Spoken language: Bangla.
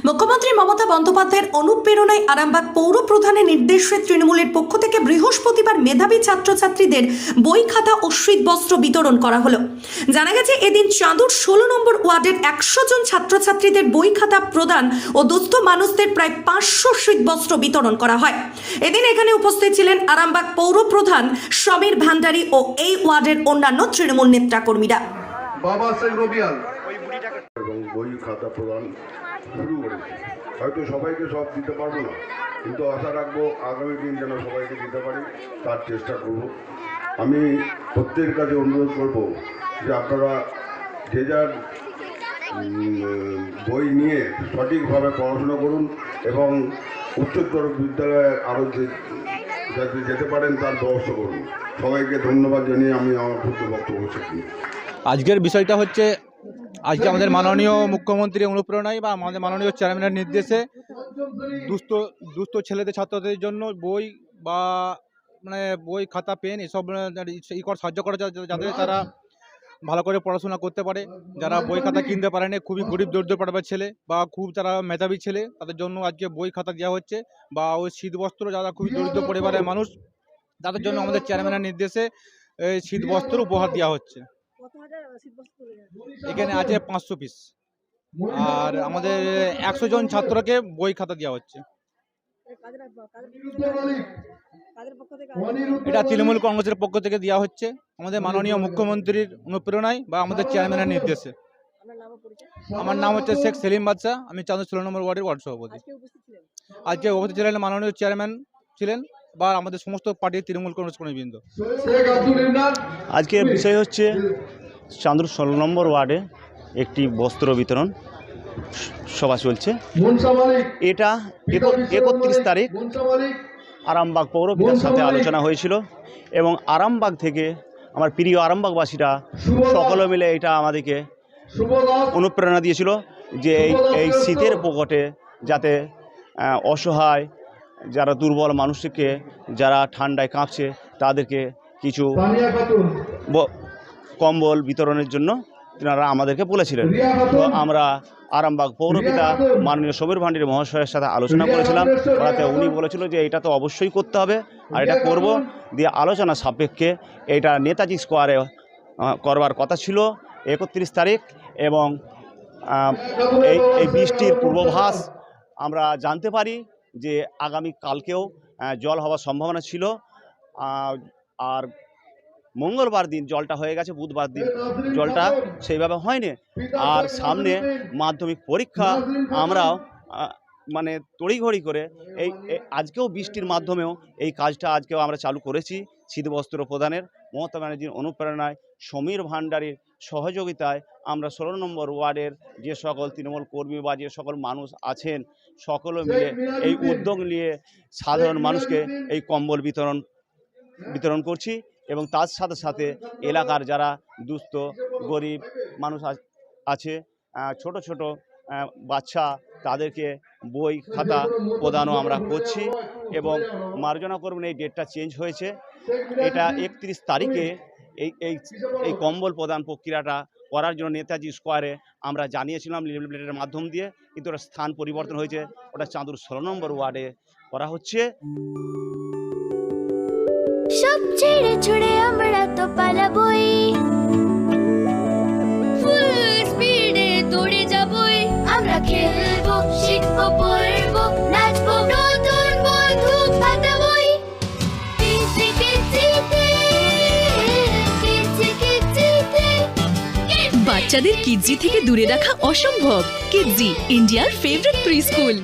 মুখ্যমন্ত্রী মমতা বন্দ্যোপাধ্যায়ের অনুপ্রেরণায় আরামবাগ পৌর প্রধানের নির্দেশে তৃণমূলের পক্ষ থেকে বৃহস্পতিবার মেধাবী ছাত্রছাত্রীদের বই খাতা ও শীতবস্ত্র বিতরণ করা হলো। জানা গেছে এদিন চাঁদুর 16 নম্বর ওয়ার্ডের 100 জন ছাত্রছাত্রীদের বই খাতা প্রদান ও দুস্থ মানুষদের প্রায় 500 শীতবস্ত্র বিতরণ করা হয়। এদিন এখানে উপস্থিত ছিলেন আরামবাগ পৌর প্রধান সমীর ভান্ডারী ও এই ওয়ার্ডের অন্যান্য তৃণমূল নেতাকর্মীরা। বাবা শেখ রবিয়াল এবং বই খাতা প্রদান শুরু করেছি। হয়তো সবাইকে সব দিতে পারবো না, কিন্তু আশা রাখবো আগামী দিন যেন সবাইকে দিতে পারি, তার চেষ্টা করব। আমি প্রত্যেকের কাছে অনুরোধ করব যে আপনারা যে যার বই নিয়ে সঠিকভাবে পড়াশোনা করুন এবং উচ্চতর বিদ্যালয়ে আরও যাতে যেতে পারেন তার ব্যবস্থা করুন। সবাইকে ধন্যবাদ জানিয়ে আমি আমার ক্ষুদ্র বক্তব্য শেষ করি। আজকের বিষয়টা হচ্ছে, আজকে আমাদের মাননীয় মুখ্যমন্ত্রীর অনুপ্রেরণায় বা আমাদের মাননীয় চেয়ারম্যানের নির্দেশে দুস্থ ছেলেদের ছাত্রদের জন্য বই বা বই খাতা পেন এসব সাহায্য করা যাতে তারা ভালো করে পড়াশোনা করতে পারে। যারা বই খাতা কিনতে পারে না, খুবই গরিব দরিদ্র পরিবারের ছেলে বা খুব যারা মেধাবী ছেলে, তাদের জন্য আজকে বই খাতা দেওয়া হচ্ছে। বা ওই শীতবস্ত্র যারা খুবই দরিদ্র পরিবারের মানুষ, তাদের জন্য আমাদের চেয়ারম্যানের নির্দেশে এই শীতবস্ত্র উপহার দেওয়া হচ্ছে। এখানে আছে 500 পিস, আর আমাদের 100 জন ছাত্রকে বই খাতা দেওয়া হচ্ছে। এটা তৃণমূল কংগ্রেসের পক্ষ থেকে দেওয়া হচ্ছে আমাদের মাননীয় মুখ্যমন্ত্রীর অনুপ্রেরণায় বা আমাদের চেয়ারম্যানের নির্দেশে। আমার নাম হচ্ছে শেখ সেলিম বাদশা, আমি চাঁদুর 16 নম্বর ওয়ার্ডের ওয়ার্ড সভাপতি। আজকে উপস্থিত ছিলেন মাননীয় চেয়ারম্যান ছিলেন বা আমাদের সমস্ত পার্টির তৃণমূল কংগ্রেস কর্মীবৃন্দ। আজকের বিষয় হচ্ছে চাঁদুর 16 নম্বর ওয়ার্ডে একটি বস্ত্র বিতরণ সভা চলছে। এটা 31 তারিখ আরামবাগ পৌর বিধার সাথে আলোচনা হয়েছিল এবং আরামবাগ থেকে আমার প্রিয় আরামবাগবাসীরা সকলে মিলে এটা আমাদেরকে অনুপ্রেরণা দিয়েছিল যে এই শীতের প্রকটে যাতে অসহায় যারা দুর্বল মানুষকে, যারা ঠান্ডায় কাঁপছে, তাদেরকে কিছু কম্বল বিতরণের জন্য তিনারা আমাদেরকে বলেছিলেন। তো আমরা আরামবাগ পৌরপিতা মাননীয় সমীর ভান্ডারী মহাশয়ের সাথে আলোচনা করেছিলাম। ওনাতে উনি বলেছিল যে এটা তো অবশ্যই করতে হবে আর এটা করব। দিয়ে আলোচনা সাপেক্ষে এটা নেতাজি স্কোয়ারে করবার কথা ছিল 31 তারিখ এবং এই বৃষ্টির পূর্বাভাস আমরা জানতে পারি যে আগামী কালকেও জল হওয়ার সম্ভাবনা ছিল। আর মঙ্গলবার দিন জলটা হয়ে গেছে, বুধবার দিন জলটা সেইভাবে হয়নি। আর সামনে মাধ্যমিক পরীক্ষা, আমরাও তড়িঘড়ি করে আজকেও বৃষ্টির মাধ্যমেও এই কাজটা আজকেও আমরা চালু করেছি। শীতবস্ত্র প্রদানের মমতা ব্যানার্জির অনুপ্রেরণায়, সমীর ভান্ডারীর সহযোগিতায় আমরা 16 নম্বর ওয়ার্ডের যে সকল তৃণমূল কর্মী বা যে সকল মানুষ আছেন সকলে মিলে এই উদ্যোগ নিয়ে সাধারণ মানুষকে এই কম্বল বিতরণ করছি। এবং তার সাথে সাথে এলাকার যারা দুস্থ গরিব মানুষ আছে, ছোট ছোট বাচ্চা, তাদেরকে বই খাতা প্রদানও আমরা করছি। এবং মার্জনা করবেন এই ডেটটা চেঞ্জ হয়েছে, এটা 31 তারিখে এই কম্বল প্রদান প্রক্রিয়াটা করার জন্য নেতাজি স্কোয়ারে আমরা জানিয়েছিলাম লিফলেটের মাধ্যম দিয়ে, কিন্তু ওটা স্থান পরিবর্তন হয়েছে, ওটা চাঁদুর 16 নম্বর ওয়ার্ডে করা হচ্ছে। সব ছেড়ে ছুড়ে আমরা তো পালাবই, ফুল স্পিডে দৌড়ে যাবই। আমরা খেলবো, শিখবো, পড়বো, নাচবো, নতুন বন্ধু পাতাবই। বাচ্চাদের কিডজি থেকে দূরে রাখা অসম্ভব। কিডজি, ইন্ডিয়ার ফেভারিট প্রি স্কুল।